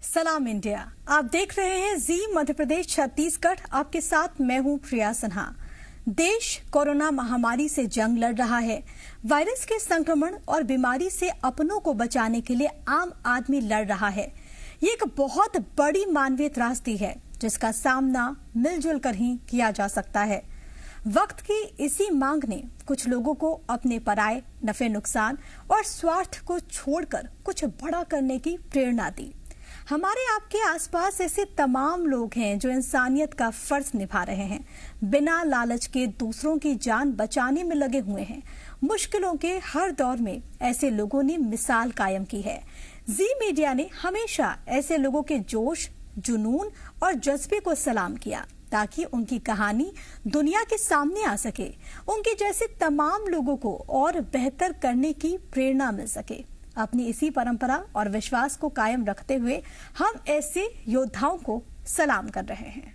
सलाम इंडिया। आप देख रहे हैं जी मध्य प्रदेश छत्तीसगढ़। आपके साथ मैं हूं प्रिया सिन्हा। देश कोरोना महामारी से जंग लड़ रहा है। वायरस के संक्रमण और बीमारी से अपनों को बचाने के लिए आम आदमी लड़ रहा है। ये एक बहुत बड़ी मानवीय त्रासदी है जिसका सामना मिलजुल कर ही किया जा सकता है। वक्त की इसी मांग ने कुछ लोगों को अपने पराये नफे नुकसान और स्वार्थ को छोड़कर कुछ बड़ा करने की प्रेरणा दी। हमारे आपके आसपास ऐसे तमाम लोग हैं जो इंसानियत का फर्ज निभा रहे हैं, बिना लालच के दूसरों की जान बचाने में लगे हुए हैं। मुश्किलों के हर दौर में ऐसे लोगों ने मिसाल कायम की है। जी मीडिया ने हमेशा ऐसे लोगों के जोश, जुनून और जज्बे को सलाम किया ताकि उनकी कहानी दुनिया के सामने आ सके, उनके जैसे तमाम लोगों को और बेहतर करने की प्रेरणा मिल सके। अपनी इसी परंपरा और विश्वास को कायम रखते हुए हम ऐसे योद्धाओं को सलाम कर रहे हैं।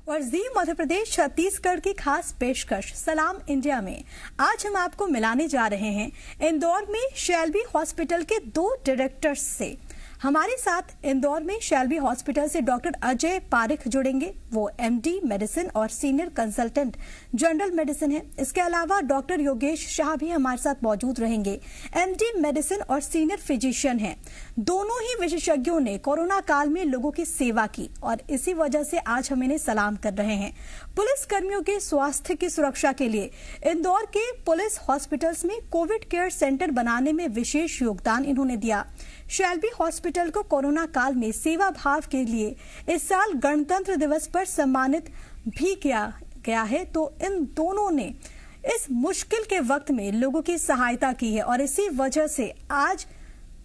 और जी मध्य प्रदेश छत्तीसगढ़ की खास पेशकश सलाम इंडिया में आज हम आपको मिलाने जा रहे हैं इंदौर में शैल्बी हॉस्पिटल के 2 डायरेक्टर्स से। हमारे साथ इंदौर में शैल्बी हॉस्पिटल से डॉक्टर अजय पारिख जुड़ेंगे। वो एमडी मेडिसिन और सीनियर कंसल्टेंट जनरल मेडिसिन है। इसके अलावा डॉक्टर योगेश शाह भी हमारे साथ मौजूद रहेंगे, एमडी मेडिसिन और सीनियर फिजिशियन हैं। दोनों ही विशेषज्ञों ने कोरोना काल में लोगों की सेवा की और इसी वजह से आज हम इन्हें सलाम कर रहे हैं। पुलिस कर्मियों के स्वास्थ्य की सुरक्षा के लिए इंदौर के पुलिस हॉस्पिटल्स में कोविड केयर सेंटर बनाने में विशेष योगदान इन्होंने दिया। शैल्बी हॉस्पिटल को कोरोना काल में सेवा भाव के लिए इस साल गणतंत्र दिवस पर सम्मानित भी किया गया है। तो इन दोनों ने इस मुश्किल के वक्त में लोगों की सहायता की है और इसी वजह से आज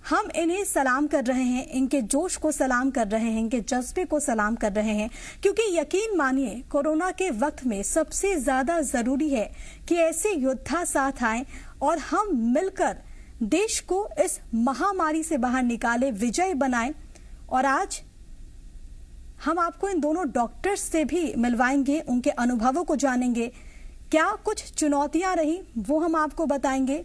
हम इन्हें सलाम कर रहे हैं, इनके जोश को सलाम कर रहे हैं, इनके जज्बे को सलाम कर रहे हैं, क्योंकि यकीन मानिए कोरोना के वक्त में सबसे ज्यादा जरूरी है कि ऐसे योद्धा साथ आएं और हम मिलकर देश को इस महामारी से बाहर निकाले, विजय बनाएं। और आज हम आपको इन दोनों डॉक्टर्स से भी मिलवाएंगे, उनके अनुभवों को जानेंगे, क्या कुछ चुनौतियां रही वो हम आपको बताएंगे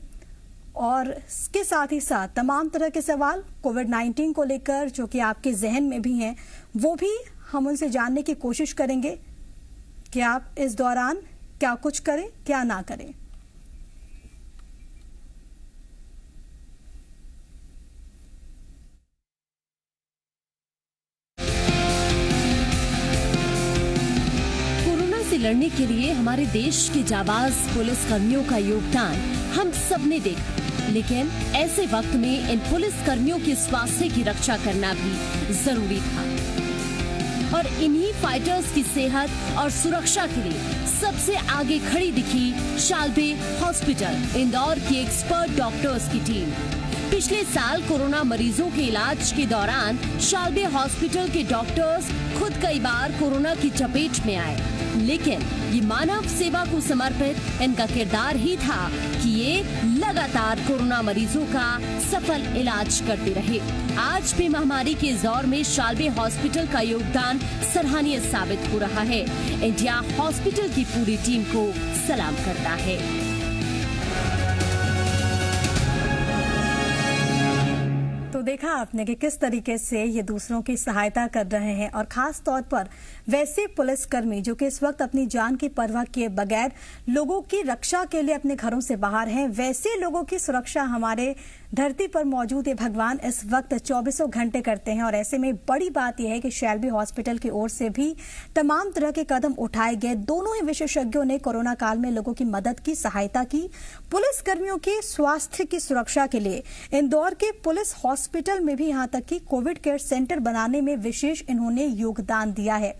और इसके साथ ही साथ तमाम तरह के सवाल कोविड-19 को लेकर जो कि आपके जहन में भी हैं वो भी हम उनसे जानने की कोशिश करेंगे कि आप इस दौरान क्या कुछ करें, क्या ना करें। लड़ने के लिए हमारे देश के जाबाज पुलिस कर्मियों का योगदान हम सबने देखा, लेकिन ऐसे वक्त में इन पुलिस कर्मियों के स्वास्थ्य की रक्षा करना भी जरूरी था। और इन्हीं फाइटर्स की सेहत और सुरक्षा के लिए सबसे आगे खड़ी दिखी शैल्बी हॉस्पिटल इंदौर की एक्सपर्ट डॉक्टर्स की टीम। पिछले साल कोरोना मरीजों के इलाज के दौरान शैल्बी हॉस्पिटल के डॉक्टर्स खुद कई बार कोरोना की चपेट में आए, लेकिन ये मानव सेवा को समर्पित इनका किरदार ही था कि ये लगातार कोरोना मरीजों का सफल इलाज करते रहे। आज भी महामारी के इस दौर में शैल्बी हॉस्पिटल का योगदान सराहनीय साबित हो रहा है। इंडिया हॉस्पिटल की पूरी टीम को सलाम करता है। तो देखा आपने कि किस तरीके से ये दूसरों की सहायता कर रहे हैं और खास तौर पर वैसे पुलिसकर्मी जो कि इस वक्त अपनी जान की परवाह किए बगैर लोगों की रक्षा के लिए अपने घरों से बाहर हैं। वैसे लोगों की सुरक्षा हमारे धरती पर मौजूद है भगवान इस वक्त 24 घंटे करते हैं। और ऐसे में बड़ी बात यह है कि शैल्बी हॉस्पिटल की ओर से भी तमाम तरह के कदम उठाए गए। दोनों ही विशेषज्ञों ने कोरोना काल में लोगों की मदद की, सहायता की। पुलिस कर्मियों के स्वास्थ्य की सुरक्षा के लिए इंदौर के पुलिस हॉस्पिटल में भी यहाँ तक कि कोविड केयर सेंटर बनाने में विशेष इन्होंने योगदान दिया है।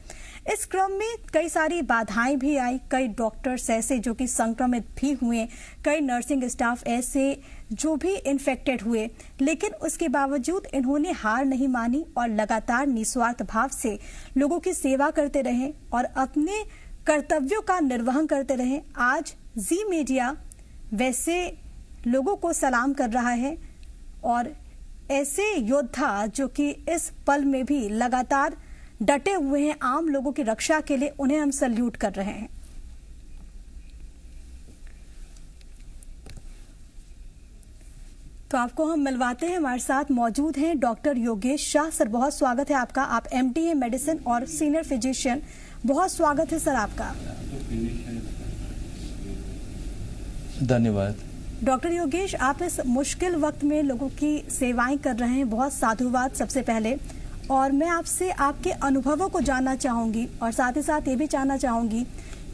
इस क्रम में कई सारी बाधाएं भी आई, कई डॉक्टर्स ऐसे जो कि संक्रमित भी हुए, कई नर्सिंग स्टाफ ऐसे जो भी इन्फेक्टेड हुए, लेकिन उसके बावजूद इन्होंने हार नहीं मानी और लगातार निस्वार्थ भाव से लोगों की सेवा करते रहे और अपने कर्तव्यों का निर्वहन करते रहे। आज जी मीडिया वैसे लोगों को सलाम कर रहा है और ऐसे योद्धा जो कि इस पल में भी लगातार डटे हुए हैं आम लोगों की रक्षा के लिए, उन्हें हम सैल्यूट कर रहे हैं। तो आपको हम मिलवाते हैं, हमारे साथ मौजूद हैं डॉक्टर योगेश शाह। सर बहुत स्वागत है आपका, आप MTA मेडिसिन और सीनियर फिजिशियन, बहुत स्वागत है सर आपका। धन्यवाद। डॉक्टर योगेश, आप इस मुश्किल वक्त में लोगों की सेवाएं कर रहे हैं, बहुत साधुवाद सबसे पहले। और मैं आपसे आपके अनुभवों को जानना चाहूंगी और साथ ही साथ ये भी जानना चाहूंगी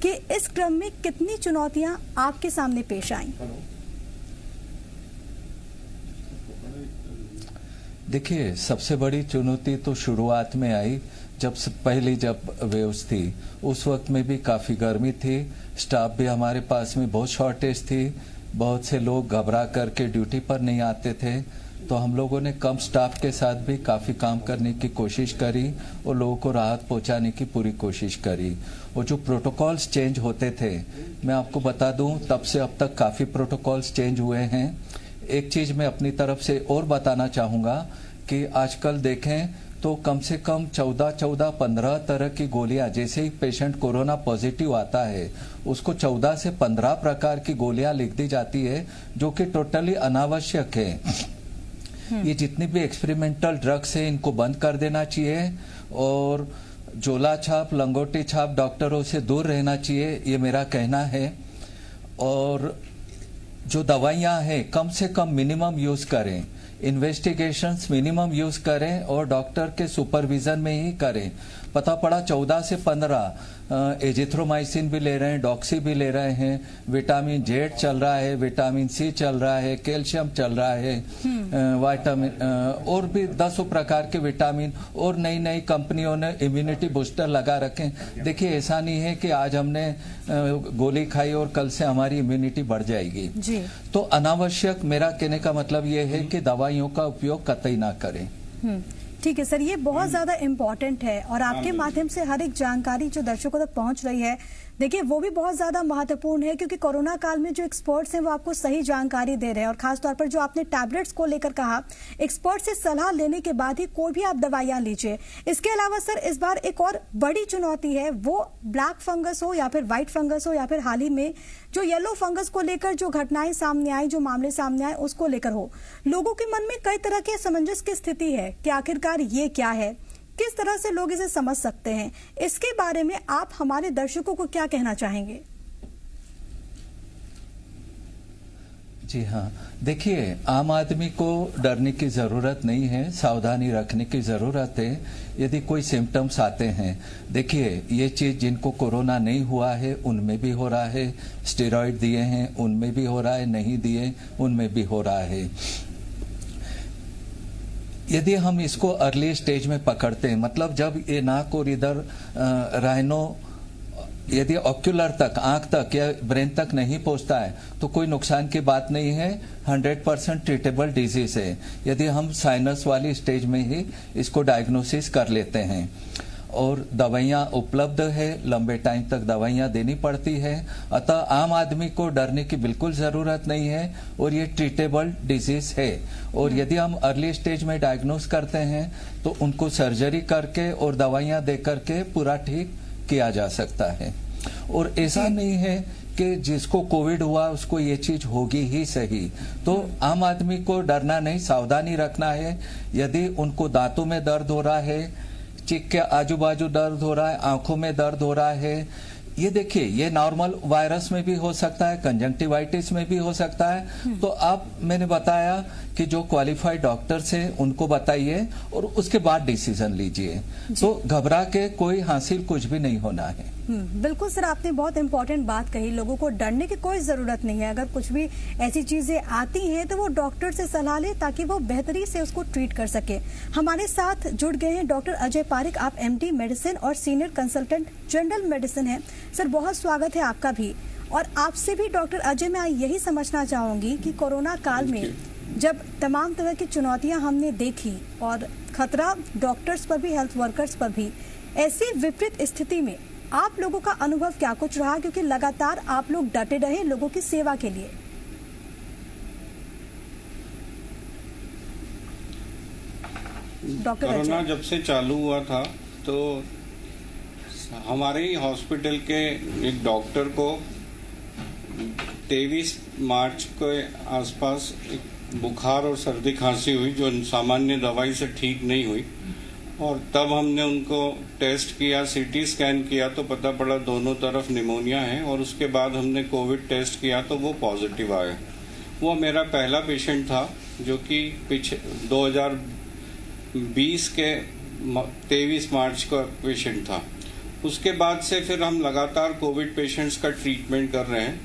कि इस क्रम में कितनी चुनौतियां आपके सामने पेश आई। देखिए, सबसे बड़ी चुनौती तो शुरुआत में आई, जब पहली वेव्स थी उस वक्त में भी काफ़ी गर्मी थी, स्टाफ भी हमारे पास में बहुत शॉर्टेज थी, बहुत से लोग घबरा करके ड्यूटी पर नहीं आते थे। तो हम लोगों ने कम स्टाफ के साथ भी काफ़ी काम करने की कोशिश करी और लोगों को राहत पहुंचाने की पूरी कोशिश करी। और जो प्रोटोकॉल्स चेंज होते थे, मैं आपको बता दूं, तब से अब तक काफ़ी प्रोटोकॉल्स चेंज हुए हैं। एक चीज़ मैं अपनी तरफ से और बताना चाहूँगा कि आजकल देखें तो कम से कम 14-15 तरह की गोलियां, जैसे ही पेशेंट कोरोना पॉजिटिव आता है उसको 14 से 15 प्रकार की गोलियां लिख दी जाती है, जो कि टोटली अनावश्यक है। ये जितनी भी एक्सपेरिमेंटल ड्रग्स है इनको बंद कर देना चाहिए और झोला छाप, लंगोटी छाप डॉक्टरों से दूर रहना चाहिए, ये मेरा कहना है। और जो दवाइयां हैं कम से कम मिनिमम यूज करें, इन्वेस्टिगेशंस मिनिमम यूज करें और डॉक्टर के सुपरविजन में ही करें। पता पड़ा 14 से 15 एजिथ्रोमाइसिन भी ले रहे हैं, डॉक्सी भी ले रहे हैं, विटामिन जेड चल रहा है, विटामिन सी चल रहा है, कैल्शियम चल रहा है, विटामिन और भी 10 प्रकार के विटामिन, और नई नई कंपनियों ने इम्यूनिटी बूस्टर लगा रखे। देखिए, ऐसा नहीं है कि आज हमने गोली खाई और कल से हमारी इम्यूनिटी बढ़ जाएगी जी। तो अनावश्यक, मेरा कहने का मतलब ये है कि दवाइयों का उपयोग कतई ना करें। ठीक है सर, ये बहुत ज्यादा इम्पोर्टेंट है और आपके माध्यम से हर एक जानकारी जो दर्शकों तक पहुंच रही है, देखिए वो भी बहुत ज्यादा महत्वपूर्ण है, क्योंकि कोरोना काल में जो एक्सपर्ट्स हैं वो आपको सही जानकारी दे रहे हैं। और खासतौर पर जो आपने टैबलेट्स को लेकर कहा, एक्सपर्ट से सलाह लेने के बाद ही कोई भी आप दवाइयां लीजिए। इसके अलावा सर इस बार एक और बड़ी चुनौती है, वो ब्लैक फंगस हो या फिर व्हाइट फंगस हो या फिर हाल ही में जो येलो फंगस को लेकर जो घटनाएं सामने आई, जो मामले सामने आए, उसको लेकर हो। लोगों के मन में कई तरह के असमंजस की स्थिति है कि आखिरकार ये क्या है, किस तरह से लोग इसे समझ सकते हैं। इसके बारे में आप हमारे दर्शकों को क्या कहना चाहेंगे? जी हाँ, देखिए, आम आदमी को डरने की ज़रूरत नहीं है, सावधानी रखने की ज़रूरत है। यदि कोई सिम्टम्स आते हैं, देखिए ये चीज़ जिनको कोरोना नहीं हुआ है उनमें भी हो रहा है, स्टेरॉइड दिए हैं उनमें भी हो रहा है, नहीं दिए उनमें भी हो रहा है। यदि हम इसको अर्ली स्टेज में पकड़ते हैं, मतलब जब ये नाक और इधर राइनो यदि ऑक्यूलर तक, आंख तक या ब्रेन तक नहीं पहुंचता है तो कोई नुकसान की बात नहीं है, 100% ट्रीटेबल डिजीज है। यदि हम साइनस वाली स्टेज में ही इसको डायग्नोसिस कर लेते हैं और दवाइयाँ उपलब्ध है, लंबे टाइम तक दवाइयाँ देनी पड़ती है, अतः आम आदमी को डरने की बिल्कुल ज़रूरत नहीं है और ये ट्रीटेबल डिजीज है। और यदि हम अर्ली स्टेज में डायग्नोस करते हैं तो उनको सर्जरी करके और दवाइयाँ दे करके पूरा ठीक किया जा सकता है। और ऐसा नहीं है कि जिसको कोविड हुआ उसको ये चीज होगी ही सही, तो आम आदमी को डरना नहीं, सावधानी रखना है। यदि उनको दांतों में दर्द हो रहा है, चिक के आजू बाजू दर्द हो रहा है, आंखों में दर्द हो रहा है, ये देखिए ये नॉर्मल वायरस में भी हो सकता है, कंजंक्टिवाइटिस में भी हो सकता है। तो आप, मैंने बताया कि जो क्वालिफाइड डॉक्टर्स हैं उनको बताइए और उसके बाद डिसीजन लीजिए। तो घबरा के कोई हासिल कुछ भी नहीं होना है। बिल्कुल सर, आपने बहुत इंपॉर्टेंट बात कही, लोगों को डरने की कोई जरूरत नहीं है। अगर कुछ भी ऐसी चीजें आती हैं तो वो डॉक्टर से सलाह ले ताकि वो बेहतरी से उसको ट्रीट कर सके। हमारे साथ जुड़ गए हैं डॉक्टर अजय पारिक, आप MD मेडिसिन और सीनियर कंसल्टेंट जनरल मेडिसिन हैं। सर बहुत स्वागत है आपका भी। और आपसे भी डॉक्टर अजय, मैं यही समझना चाहूंगी कि कोरोना काल में जब तमाम तरह की चुनौतियां हमने देखी और खतरा डॉक्टर्स पर भी, हेल्थ वर्कर्स पर भी, ऐसी विपरीत स्थिति में आप लोगों का अनुभव क्या कुछ रहा, क्योंकि लगातार आप लोग डटे रहे लोगों की सेवा के लिए? कोरोना जब से चालू हुआ था तो हमारे ही हॉस्पिटल के एक डॉक्टर को 23 मार्च के आसपास एक बुखार और सर्दी खांसी हुई जो सामान्य दवाई से ठीक नहीं हुई, और तब हमने उनको टेस्ट किया, सीटी स्कैन किया तो पता पड़ा दोनों तरफ निमोनिया है, और उसके बाद हमने कोविड टेस्ट किया तो वो पॉजिटिव आया। वो मेरा पहला पेशेंट था जो कि 2020 के 23 मार्च का पेशेंट था। उसके बाद से फिर हम लगातार कोविड पेशेंट्स का ट्रीटमेंट कर रहे हैं।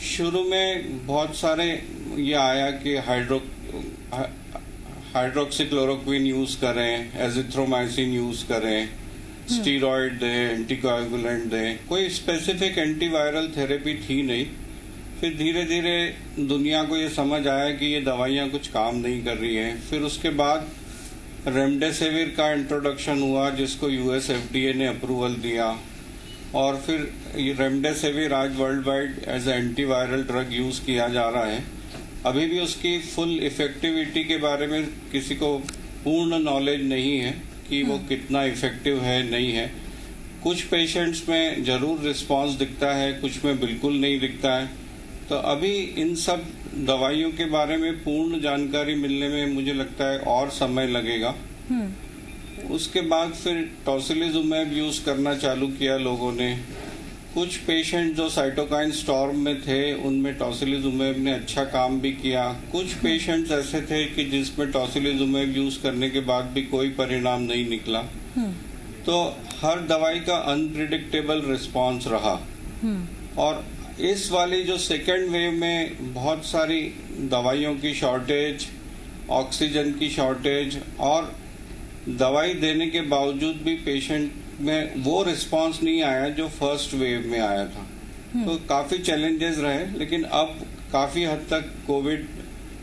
शुरू में बहुत सारे ये आया कि हाइड्रोक्सीक्लोरोक्विन यूज करें, एजिथ्रोमाइसिन यूज करें, स्टीरॉयड दें, एंटीकोएगुलेंट दें, कोई स्पेसिफिक एंटीवायरल थेरेपी थी नहीं। फिर धीरे धीरे दुनिया को ये समझ आया कि ये दवाइयाँ कुछ काम नहीं कर रही हैं। फिर उसके बाद रेमडेसिविर का इंट्रोडक्शन हुआ जिसको यूएस एफडीए ने अप्रूवल दिया, और फिर रेमडेसिविर आज world wide as antiviral drug use किया जा रहा है। अभी भी उसकी फुल इफेक्टिविटी के बारे में किसी को पूर्ण नॉलेज नहीं है कि वो कितना इफेक्टिव है नहीं है। कुछ पेशेंट्स में जरूर रिस्पांस दिखता है, कुछ में बिल्कुल नहीं दिखता है। तो अभी इन सब दवाइयों के बारे में पूर्ण जानकारी मिलने में मुझे लगता है और समय लगेगा। उसके बाद फिर टॉसिलिजुमैब यूज करना चालू किया लोगों ने। कुछ पेशेंट जो साइटोकाइन स्टॉर्म में थे उनमें टॉसिलिजुमैब ने अच्छा काम भी किया। कुछ पेशेंट्स ऐसे थे कि जिसमें टॉसिलिजुमैब यूज करने के बाद भी कोई परिणाम नहीं निकला। तो हर दवाई का अनप्रिडिक्टेबल रिस्पांस रहा। और इस वाली जो सेकेंड वेव में बहुत सारी दवाइयों की शॉर्टेज, ऑक्सीजन की शॉर्टेज, और दवाई देने के बावजूद भी पेशेंट में वो रिस्पांस नहीं आया जो फर्स्ट वेव में आया था। तो काफी चैलेंजेस रहे, लेकिन अब काफी हद तक कोविड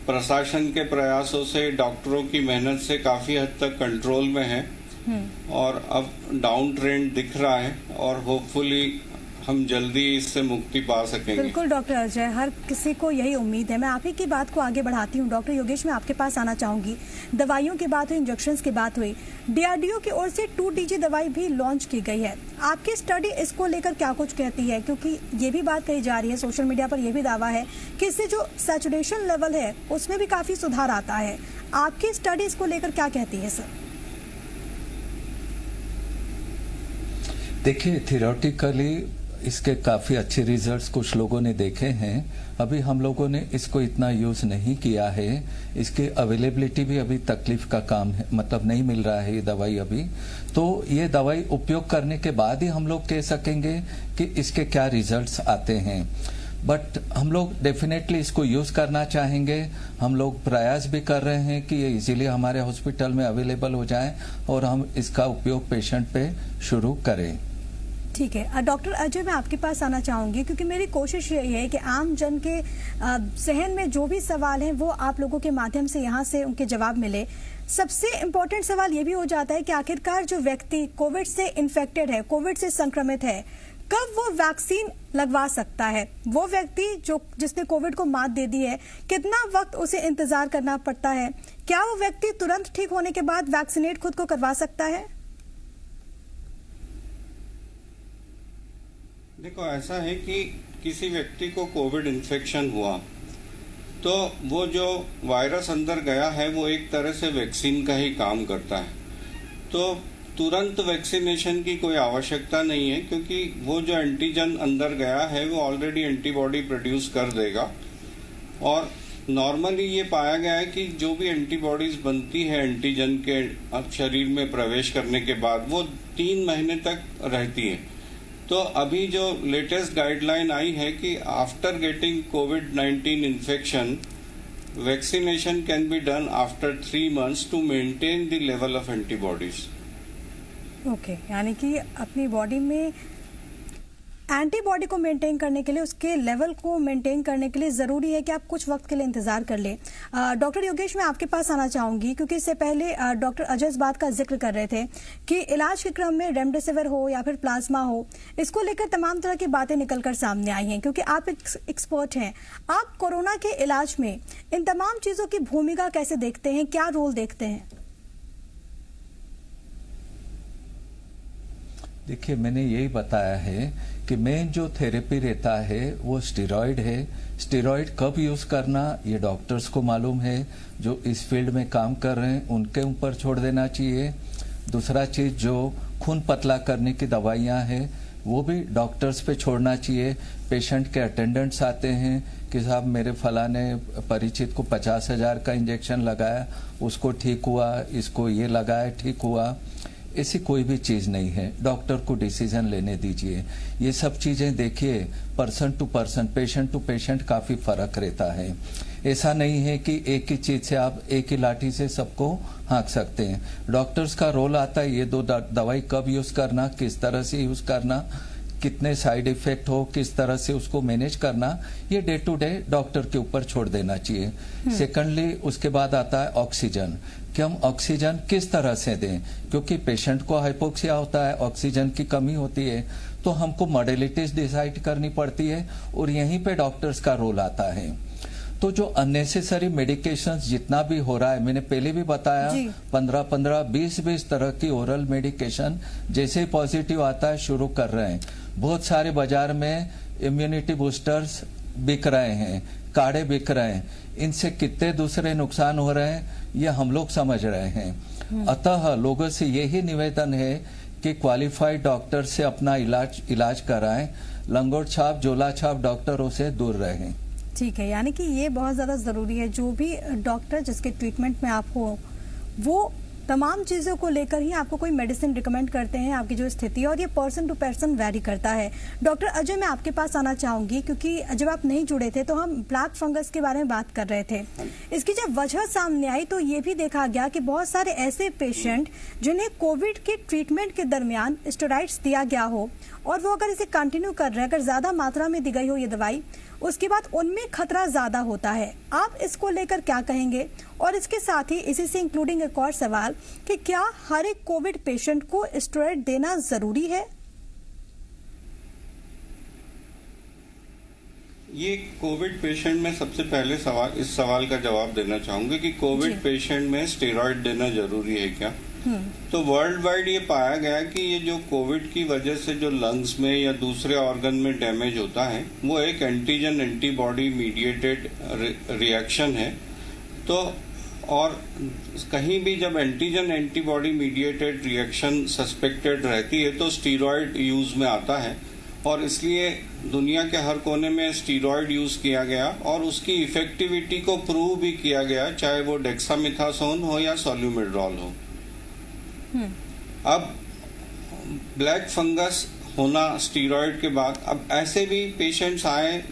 प्रशासन के प्रयासों से, डॉक्टरों की मेहनत से काफी हद तक कंट्रोल में है, और अब डाउन ट्रेंड दिख रहा है, और होपफुली हम जल्दी इससे मुक्ति पा सकेंगे। बिल्कुल डॉक्टर अजय, हर किसी को यही उम्मीद है। मैं आप ही की बात को आगे बढ़ाती हूँ। डॉक्टर योगेश, मैं आपके पास आना चाहूंगी। दवाइयों की बात हुई, इंजेक्शंस की बात हुई, डीआरडीओ की ओर से 2DG दवाई भी लॉन्च की गई है। आपकी स्टडी इसको लेकर क्या कुछ कहती है? क्योंकि ये भी बात कही जा रही है, सोशल मीडिया पर यह भी दावा है कि इससे जो सैचुरेशन लेवल है उसमें भी काफी सुधार आता है। आपकी स्टडी इसको लेकर क्या कहती है सर? देखिए, थियोरेटिकली इसके काफी अच्छे रिजल्ट्स कुछ लोगों ने देखे हैं। अभी हम लोगों ने इसको इतना यूज नहीं किया है। इसकी अवेलेबिलिटी भी अभी तकलीफ का काम है, मतलब नहीं मिल रहा है ये दवाई अभी। तो ये दवाई उपयोग करने के बाद ही हम लोग कह सकेंगे कि इसके क्या रिजल्ट्स आते हैं। बट हम लोग डेफिनेटली इसको यूज करना चाहेंगे। हम लोग प्रयास भी कर रहे हैं कि ये इजीली हमारे हॉस्पिटल में अवेलेबल हो जाए और हम इसका उपयोग पेशेंट पे शुरू करें। ठीक है डॉक्टर अजय, मैं आपके पास आना चाहूंगी क्योंकि मेरी कोशिश यही है कि आम जन के जहन में जो भी सवाल हैं वो आप लोगों के माध्यम से यहाँ से उनके जवाब मिले। सबसे इम्पोर्टेंट सवाल ये भी हो जाता है कि आखिरकार जो व्यक्ति कोविड से इन्फेक्टेड है, कोविड से संक्रमित है, कब वो वैक्सीन लगवा सकता है? वो व्यक्ति जिसने कोविड को मात दे दी है, कितना वक्त उसे इंतजार करना पड़ता है? क्या वो व्यक्ति तुरंत ठीक होने के बाद वैक्सीनेट खुद को करवा सकता है? देखो, ऐसा है कि किसी व्यक्ति को कोविड इन्फेक्शन हुआ तो वो जो वायरस अंदर गया है वो एक तरह से वैक्सीन का ही काम करता है। तो तुरंत वैक्सीनेशन की कोई आवश्यकता नहीं है, क्योंकि वो जो एंटीजन अंदर गया है वो ऑलरेडी एंटीबॉडी प्रोड्यूस कर देगा। और नॉर्मली ये पाया गया है कि जो भी एंटीबॉडीज बनती है एंटीजन के शरीर में प्रवेश करने के बाद वो 3 महीने तक रहती है। तो अभी जो लेटेस्ट गाइडलाइन आई है कि आफ्टर गेटिंग कोविड-19 infection, vaccination can be done after 3 months to maintain the level of antibodies. Okay, यानी कि अपनी बॉडी में एंटीबॉडी को मेंटेन करने के लिए, उसके लेवल को मेंटेन करने के लिए जरूरी है कि आप कुछ वक्त के लिए इंतजार कर लें। डॉक्टर योगेश, मैं आपके पास आना चाहूंगी क्योंकि इससे पहले डॉक्टर अजय इस बात का जिक्र कर रहे थे कि इलाज के क्रम में रेमडेसिविर हो या फिर प्लाज्मा हो, इसको लेकर तमाम तरह की बातें निकलकर सामने आई हैं। क्योंकि आप एक्सपर्ट हैं, आप कोरोना के इलाज में इन तमाम चीजों की भूमिका कैसे देखते हैं, क्या रोल देखते हैं? देखिए, मैंने यही बताया है कि मेन जो थेरेपी रहता है वो स्टेरॉइड है। स्टेरॉइड कब यूज करना ये डॉक्टर्स को मालूम है, जो इस फील्ड में काम कर रहे हैं उनके ऊपर छोड़ देना चाहिए। दूसरा चीज, जो खून पतला करने की दवाइयां हैं वो भी डॉक्टर्स पे छोड़ना चाहिए। पेशेंट के अटेंडेंट्स आते हैं कि साहब मेरे फलाने परिचित को 50,000 का इंजेक्शन लगाया, उसको ठीक हुआ, इसको ये लगाया ठीक हुआ। ऐसी कोई भी चीज नहीं है, डॉक्टर को डिसीजन लेने दीजिए। ये सब चीजें देखिए, person to person, patient to patient काफी फर्क रहता है। ऐसा नहीं है कि एक ही चीज से आप एक ही लाठी से सबको हाँक सकते हैं। डॉक्टर्स का रोल आता है ये दो दवाई कब यूज करना, किस तरह से यूज करना, कितने साइड इफेक्ट हो, किस तरह से उसको मैनेज करना, ये डे टू डे डॉक्टर के ऊपर छोड़ देना चाहिए। सेकंडली, उसके बाद आता है ऑक्सीजन, कि हम ऑक्सीजन किस तरह से दें, क्योंकि पेशेंट को हाइपोक्सिया होता है, ऑक्सीजन की कमी होती है, तो हमको मॉडलिटीज डिसाइड करनी पड़ती है और यहीं पे डॉक्टर्स का रोल आता है। तो जो अननेसेसरी मेडिकेशंस जितना भी हो रहा है, मैंने पहले भी बताया 15-15, 20-20 तरह की ओरल मेडिकेशन जैसे ही पॉजिटिव आता है शुरू कर रहे हैं। बहुत सारे बाजार में इम्यूनिटी बूस्टर्स बिक रहे हैं, काढ़े बिक रहे हैं, इनसे कितने दूसरे नुकसान हो रहे हैं ये हम लोग समझ रहे हैं। अतः लोगों से यही निवेदन है कि क्वालिफाइड डॉक्टर से अपना इलाज कराएं, लंगोट छाप झोला छाप डॉक्टरों से दूर रहें। ठीक है, यानी कि ये बहुत ज़्यादा ज़रूरी है। जो भी डॉक्टर जिसके ट्रीटमेंट में आप हो वो तमाम चीज़ों को लेकर ही आपको कोई मेडिसिन रिकमेंड करते हैं, आपकी जो स्थिति है, और ये पर्सन टू पर्सन वैरी करता है। डॉक्टर अजय, मैं आपके पास आना चाहूंगी, क्योंकि जब आप नहीं जुड़े थे तो हम ब्लैक फंगस के बारे में बात कर रहे थे। इसकी जब वजह सामने आई तो ये भी देखा गया कि बहुत सारे ऐसे पेशेंट जिन्हें कोविड के ट्रीटमेंट के दरमियान स्टेरॉइड्स दिया गया हो और वो अगर इसे कंटिन्यू कर रहे हैं, अगर ज्यादा मात्रा में दी गई हो ये दवाई, उसके बाद उनमें खतरा ज्यादा होता है। आप इसको लेकर क्या कहेंगे? और इसके साथ ही इसी से इंक्लूडिंग एक और सवाल कि क्या हर एक कोविड पेशेंट को स्टेरॉइड देना जरूरी है? ये कोविड पेशेंट में सबसे पहले इस सवाल का जवाब देना चाहूंगी कि कोविड पेशेंट में स्टेरॉइड देना जरूरी है क्या? तो वर्ल्ड वाइड ये पाया गया कि ये जो कोविड की वजह से जो लंग्स में या दूसरे ऑर्गन में डैमेज होता है वो एक एंटीजन एंटीबॉडी मीडिएटेड रिएक्शन है। तो और कहीं भी जब antigen antibody mediated reaction suspected रहती है तो स्टीरॉयड यूज में आता है, और इसलिए दुनिया के हर कोने में स्टीरॉयड यूज किया गया और उसकी इफेक्टिविटी को प्रूव भी किया गया, चाहे वो डेक्सामेथासोन हो या सोल्यूमेड्रॉल हो। अब ब्लैक फंगस होना स्टीरॉयड के बाद, अब ऐसे भी पेशेंट्स आए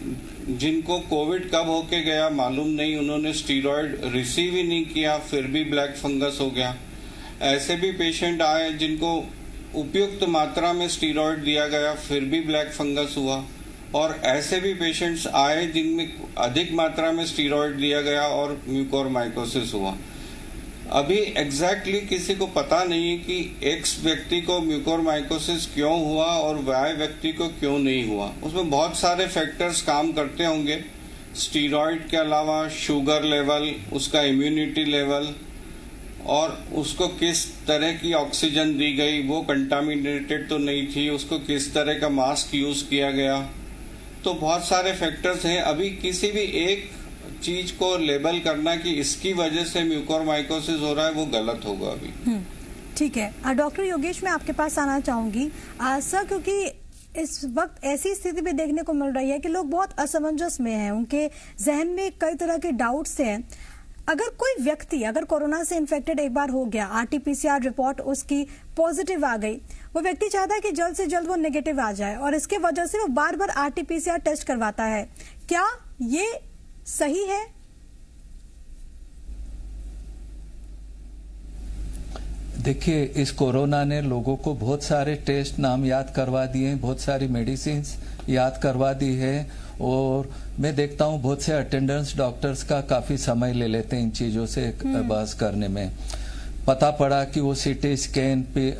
जिनको कोविड कब होके गया मालूम नहीं, उन्होंने स्टीरॉयड रिसीव ही नहीं किया, फिर भी ब्लैक फंगस हो गया। ऐसे भी पेशेंट आए जिनको उपयुक्त मात्रा में स्टीरॉयड दिया गया, फिर भी ब्लैक फंगस हुआ। और ऐसे भी पेशेंट्स आए जिनमें अधिक मात्रा में स्टीरॉयड दिया गया और म्यूकोरमाइकोसिस हुआ। अभी एग्जैक्टली किसी को पता नहीं है कि एक्स व्यक्ति को म्यूकोरमाइकोसिस क्यों हुआ और वाई व्यक्ति को क्यों नहीं हुआ। उसमें बहुत सारे फैक्टर्स काम करते होंगे, स्टीरॉयड के अलावा शुगर लेवल, उसका इम्यूनिटी लेवल, और उसको किस तरह की ऑक्सीजन दी गई, वो कंटामिनेटेड तो नहीं थी, उसको किस तरह का मास्क यूज किया गया। तो बहुत सारे फैक्टर्स हैं। अभी किसी भी एक चीज को लेबल करना कि इसकी वजह से म्यूकोरमाइकोसिस हो रहा है वो गलत होगा अभी। ठीक है डॉक्टर योगेश, मैं आपके पास आना चाहूंगी सर, क्योंकि इस वक्त ऐसी स्थिति भी देखने को मिल रही है कि लोग बहुत असमंजस में हैं, उनके जहन में कई तरह के डाउट्स हैं। अगर कोई व्यक्ति अगर कोरोना से इन्फेक्टेड एक बार हो गया, आरटीपीसीआर रिपोर्ट उसकी पॉजिटिव आ गई, वो व्यक्ति चाहता है कि जल्द से जल्द वो नेगेटिव आ जाए और इसके वजह से वो बार बार आरटीपीसीआर टेस्ट करवाता है। क्या ये सही है? देखिए, इस कोरोना ने लोगों को बहुत सारे टेस्ट नाम याद करवा दिए, बहुत सारी मेडिसिन याद करवा दी है, और मैं देखता हूँ बहुत से अटेंडेंट्स डॉक्टर्स का काफी समय ले लेते हैं इन चीजों से बहस करने में। पता पड़ा कि वो सीटी स्कैन पे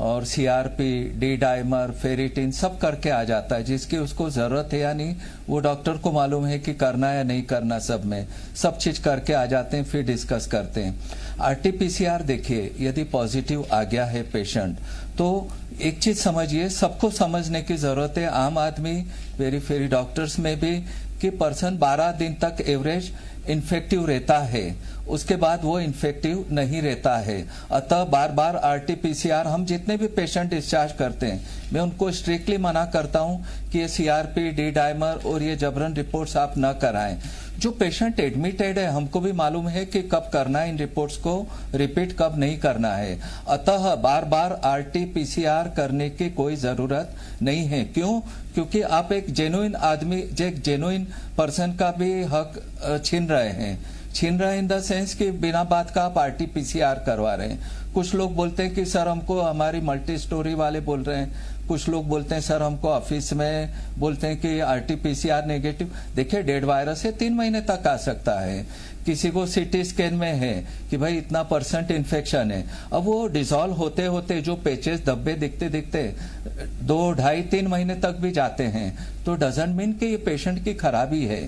और सीआरपी, डी डाइमर, फेरिटिन सब करके आ जाता है, जिसकी उसको जरूरत है या नहीं वो डॉक्टर को मालूम है कि करना या नहीं करना। सब चीज करके आ जाते हैं, फिर डिस्कस करते हैं। आरटीपीसीआर देखिए, यदि पॉजिटिव आ गया है पेशेंट तो एक चीज समझिए, सबको समझने की जरूरत है, आम आदमी, वेरी डॉक्टर्स में भी, कि पर्सन 12 दिन तक एवरेज इन्फेक्टिव रहता है, उसके बाद वो इन्फेक्टिव नहीं रहता है। अतः बार बार आरटीपीसीआर हम जितने भी पेशेंट डिस्चार्ज करते हैं, मैं उनको स्ट्रिक्टली मना करता हूं कि ये सीआरपी, डी डाइमर और ये जबरन रिपोर्ट्स आप न कराएं। जो पेशेंट एडमिटेड है, हमको भी मालूम है कि कब करना है इन रिपोर्ट्स को, रिपीट कब नहीं करना है। अतः बार बार आरटीपीसीआर करने की कोई जरूरत नहीं है। क्यों? क्योंकि आप एक जेन्युइन आदमी, एक जेन्युइन पर्सन का भी हक छीन रहे हैं इन द सेंस कि बिना बात का आप आरटीपीसीआर करवा रहे हैं। कुछ लोग बोलते हैं कि सर हमको, हमारी मल्टी स्टोरी वाले बोल रहे हैं, कुछ लोग बोलते हैं सर हमको ऑफिस में बोलते हैं कि आरटीपीसीआर नेगेटिव। देखिए, डेड वायरस है, 3 महीने तक आ सकता है। किसी को सीटी स्कैन में है कि भाई इतना % इन्फेक्शन है, अब वो डिसॉल्व होते होते जो पेचेस, धब्बे दिखते 2, 2.5, 3 महीने तक भी जाते हैं, तो डजंट मीन कि ये पेशेंट की खराबी है।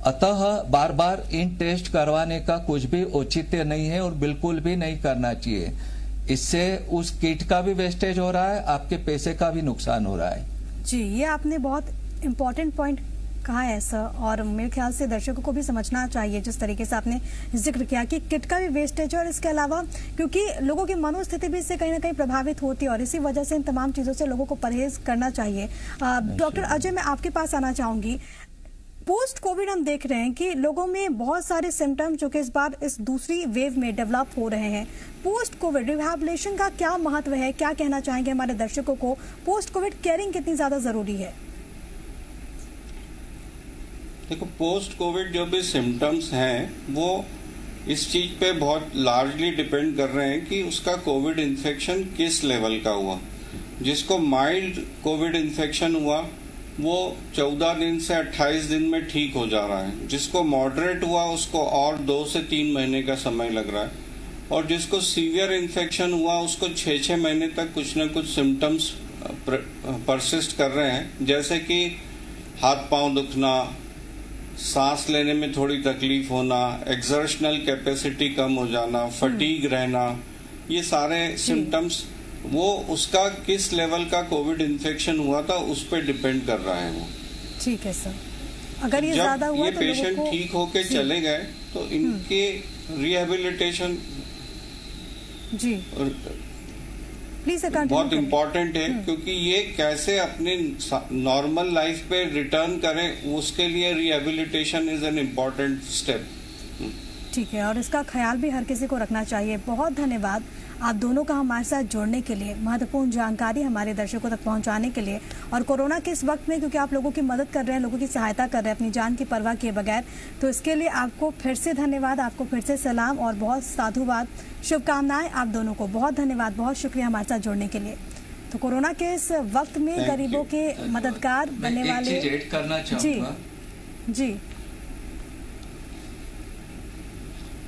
अतः बार बार इन टेस्ट करवाने का कुछ भी औचित्य नहीं है और बिल्कुल भी नहीं करना चाहिए। इससे उस किट का भी वेस्टेज हो रहा है, आपके पैसे का भी नुकसान हो रहा है। जी, ये आपने बहुत इम्पोर्टेंट पॉइंट कहा है सर, और मेरे ख्याल से दर्शकों को भी समझना चाहिए जिस तरीके से आपने जिक्र किया कि किट का भी वेस्टेज है, और इसके अलावा क्योंकि लोगों की मनोस्थिति भी इससे कहीं ना कहीं प्रभावित होती है, और इसी वजह से इन तमाम चीज़ों से लोगों को परहेज करना चाहिए। डॉक्टर अजय, मैं आपके पास आना चाहूंगी। पोस्ट कोविड हम देख रहे हैं कि लोगों में बहुत सारे सिम्टम्स जो कि इस बार इस दूसरी वेव में डेवलप हो रहे हैं। पोस्ट कोविड रिहैबिलिटेशन का क्या महत्व है, क्या कहना चाहेंगे हमारे दर्शकों को? पोस्ट कोविड केयरिंग कितनी ज्यादा जरूरी है? देखो, पोस्ट कोविड जो भी सिम्टम्स हैं वो इस चीज पे बहुत लार्जली डिपेंड कर रहे हैं कि उसका कोविड इन्फेक्शन किस लेवल का हुआ। जिसको माइल्ड कोविड इन्फेक्शन हुआ वो 14 दिन से 28 दिन में ठीक हो जा रहा है। जिसको मॉडरेट हुआ उसको और 2 से 3 महीने का समय लग रहा है, और जिसको सीवियर इन्फेक्शन हुआ उसको 6-6 महीने तक कुछ न कुछ सिम्टम्स परसिस्ट कर रहे हैं, जैसे कि हाथ पांव दुखना, सांस लेने में थोड़ी तकलीफ होना, एक्सर्शनल कैपेसिटी कम हो जाना, फटीग रहना। ये सारे सिम्टम्स वो उसका किस लेवल का कोविड इन्फेक्शन हुआ था उस पर डिपेंड कर रहा है वो। ठीक है सर, अगर ये ज्यादा हुआ ये तो पेशेंट ठीक होके चले गए तो इनके रिहेबिलिटेशन जी प्लीज बहुत इम्पोर्टेंट है, क्योंकि ये कैसे अपने नॉर्मल लाइफ पे रिटर्न करें उसके लिए rehabilitation is an important step. ठीक है, और इसका ख्याल भी हर किसी को रखना चाहिए। बहुत धन्यवाद आप दोनों का हमारे साथ जुड़ने के लिए, महत्वपूर्ण जानकारी हमारे दर्शकों तक पहुंचाने के लिए। और कोरोना के इस वक्त में क्योंकि आप लोगों की मदद कर रहे हैं, लोगों की सहायता कर रहे हैं अपनी जान की परवाह किए बगैर, तो इसके लिए आपको फिर से धन्यवाद, आपको फिर से सलाम और बहुत साधुवाद, शुभकामनाएं आप दोनों को। बहुत धन्यवाद, बहुत शुक्रिया हमारे साथ जुड़ने के लिए। तो कोरोना के इस वक्त में गरीबों के मददगार बनने वाले जी जी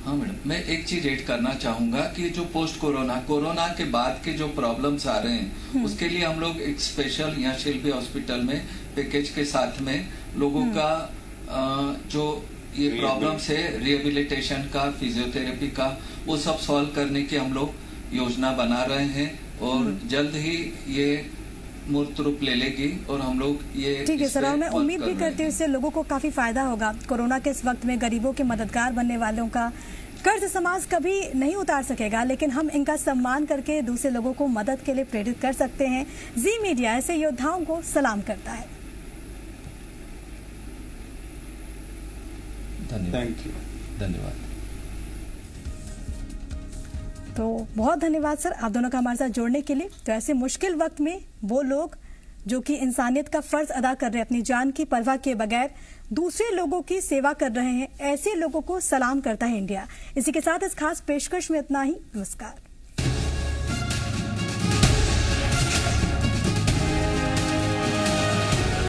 हाँ मैडम, मैं एक चीज ऐड करना चाहूंगा कि जो पोस्ट कोरोना के बाद के जो प्रॉब्लम्स आ रहे हैं उसके लिए हम लोग एक स्पेशल यहाँ शिल्पी हॉस्पिटल में पैकेज के साथ में लोगों का जो ये प्रॉब्लम्स है रिहेबिलिटेशन का, फिजियोथेरेपी का, वो सब सॉल्व करने की हम लोग योजना बना रहे हैं और जल्द ही ये मूर्त रूप ले लेगी और हम लोग ये ठीक है सर, और मैं उम्मीद भी करती हूँ इससे लोगों को काफी फायदा होगा। कोरोना के इस वक्त में गरीबों के मददगार बनने वालों का कर्ज समाज कभी नहीं उतार सकेगा, लेकिन हम इनका सम्मान करके दूसरे लोगों को मदद के लिए प्रेरित कर सकते हैं। जी मीडिया ऐसे योद्धाओं को सलाम करता है। धन्यवाद। तो बहुत धन्यवाद सर आप दोनों का हमारे साथ जोड़ने के लिए। तो ऐसे मुश्किल वक्त में वो लोग जो कि इंसानियत का फर्ज अदा कर रहे हैं, अपनी जान की परवाह किए बगैर दूसरे लोगों की सेवा कर रहे हैं, ऐसे लोगों को सलाम करता है इंडिया। इसी के साथ इस खास पेशकश में इतना ही। नमस्कार।